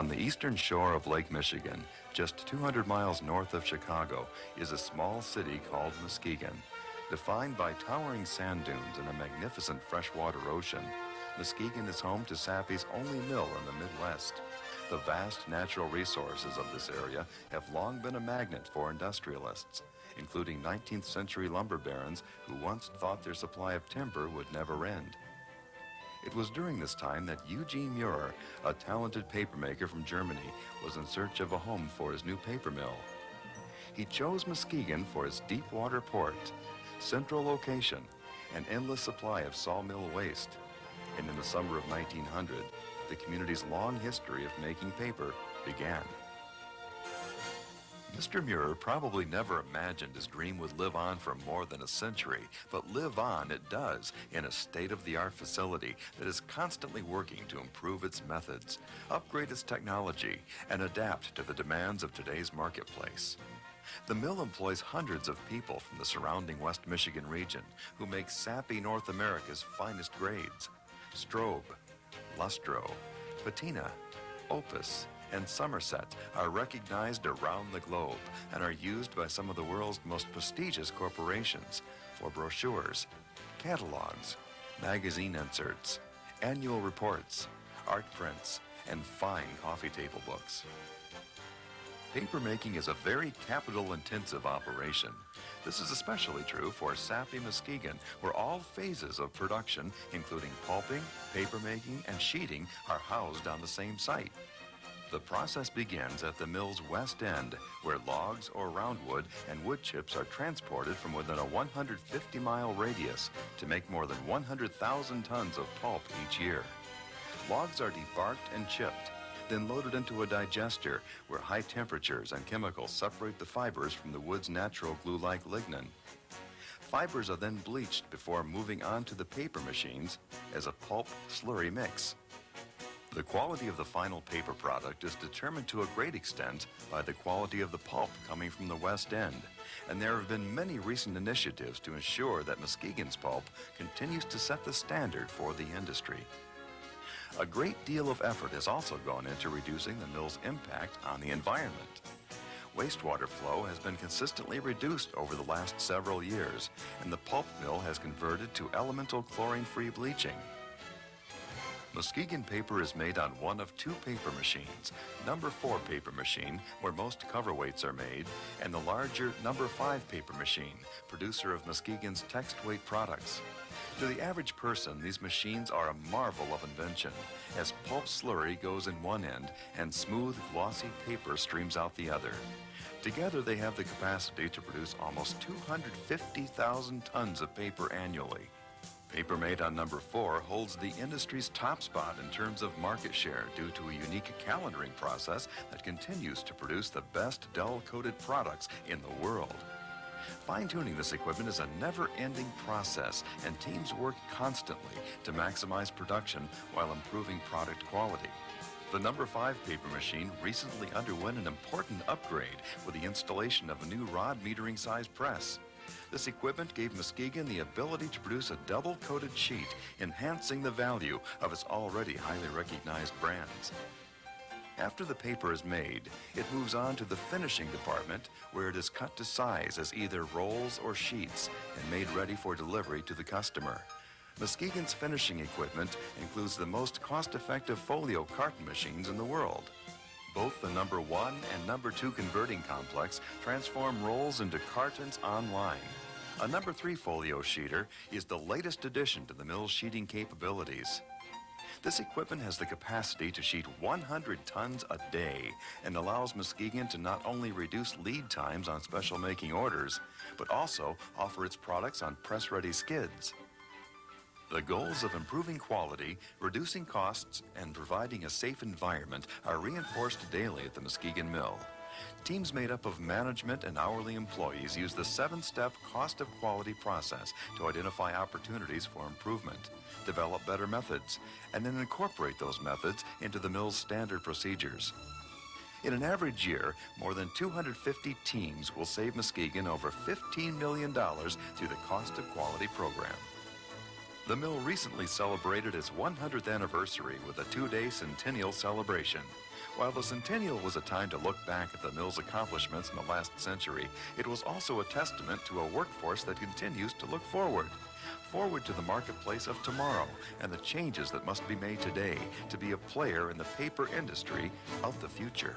On the eastern shore of Lake Michigan, just 200 miles north of Chicago, is a small city called Muskegon. Defined by towering sand dunes and a magnificent freshwater ocean, Muskegon is home to Sappi's only mill in the Midwest. The vast natural resources of this area have long been a magnet for industrialists, including 19th century lumber barons who once thought their supply of timber would never end. It was during this time that Eugene Muir, a talented papermaker from Germany, was in search of a home for his new paper mill. He chose Muskegon for its deep water port, central location, and endless supply of sawmill waste. And in the summer of 1900, the community's long history of making paper began. Mr. Muir probably never imagined his dream would live on for more than a century, but live on it does in a state-of-the-art facility that is constantly working to improve its methods, upgrade its technology, and adapt to the demands of today's marketplace. The mill employs hundreds of people from the surrounding West Michigan region who make Sappi North America's finest grades. Strobe, Lustro, Patina, Opus, and Somerset are recognized around the globe and are used by some of the world's most prestigious corporations for brochures, catalogs, magazine inserts, annual reports, art prints, and fine coffee table books. Papermaking is a very capital-intensive operation. This is especially true for Sappi Muskegon, where all phases of production, including pulping, papermaking, and sheeting, are housed on the same site. The process begins at the mill's west end, where logs or roundwood and wood chips are transported from within a 150-mile radius to make more than 100,000 tons of pulp each year. Logs are debarked and chipped, then loaded into a digester where high temperatures and chemicals separate the fibers from the wood's natural glue-like lignin. Fibers are then bleached before moving on to the paper machines as a pulp slurry mix. The quality of the final paper product is determined to a great extent by the quality of the pulp coming from the West End, and there have been many recent initiatives to ensure that Muskegon's pulp continues to set the standard for the industry. A great deal of effort has also gone into reducing the mill's impact on the environment. Wastewater flow has been consistently reduced over the last several years, and the pulp mill has converted to elemental chlorine-free bleaching. Muskegon paper is made on one of two paper machines, number 4 paper machine, where most cover weights are made, and the larger number 5 paper machine, producer of Muskegon's text weight products. To the average person, these machines are a marvel of invention, as pulp slurry goes in one end and smooth, glossy paper streams out the other. Together, they have the capacity to produce almost 250,000 tons of paper annually. Paper made on number 4 holds the industry's top spot in terms of market share due to a unique calendaring process that continues to produce the best dull-coated products in the world. Fine-tuning this equipment is a never-ending process, and teams work constantly to maximize production while improving product quality. The number 5 paper machine recently underwent an important upgrade with the installation of a new rod metering size press. This equipment gave Muskegon the ability to produce a double-coated sheet, enhancing the value of its already highly recognized brands. After the paper is made, it moves on to the finishing department, where it is cut to size as either rolls or sheets and made ready for delivery to the customer. Muskegon's finishing equipment includes the most cost-effective folio carton machines in the world. Both the number 1 and number 2 converting complex transform rolls into cartons online. A number 3 folio sheeter is the latest addition to the mill's sheeting capabilities. This equipment has the capacity to sheet 100 tons a day and allows Muskegon to not only reduce lead times on special making orders, but also offer its products on press-ready skids. The goals of improving quality, reducing costs, and providing a safe environment are reinforced daily at the Muskegon Mill. Teams made up of management and hourly employees use the 7-step cost of quality process to identify opportunities for improvement, develop better methods, and then incorporate those methods into the mill's standard procedures. In an average year, more than 250 teams will save Muskegon over $15 million through the cost of quality program. The mill recently celebrated its 100th anniversary with a 2-day centennial celebration. While the centennial was a time to look back at the mill's accomplishments in the last century, it was also a testament to a workforce that continues to look forward. Forward to the marketplace of tomorrow and the changes that must be made today to be a player in the paper industry of the future.